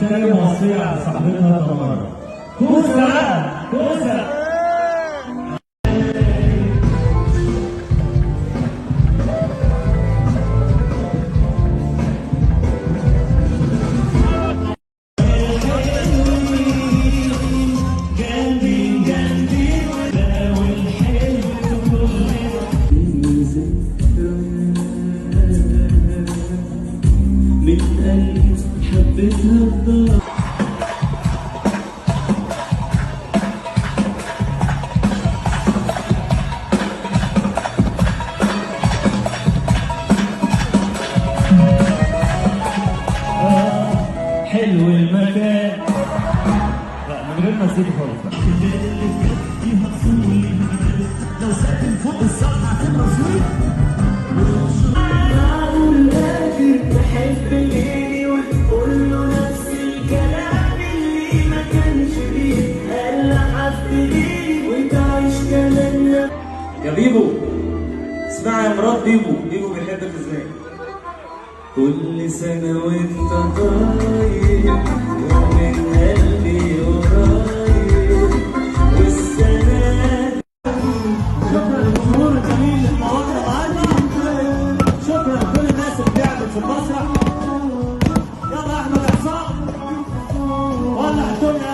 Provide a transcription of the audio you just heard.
تاني مصرية على صاحبتها تمارا. كوسة كوسة. حلو المكان. لا من غير مزيكا خالص. لو ساكن فوق السطح هتبقى سويت. معقول قادر تحب غيري وتقول له نفس الكلام اللي ما كانش ليه قال لحد غيري وتعيش كلامنا. يا بيبو اسمعي يا مرات بيبو، بيبو بيحبك ازاي؟ كل سنة وانت طاير ومن قلبي قريب والسنة. شكرا للجمهور الجميل اللي اتواصل معانا. شكرا لكل الناس اللي تعبت في المسرح. يلا يا احمد عصام ولع الدنيا.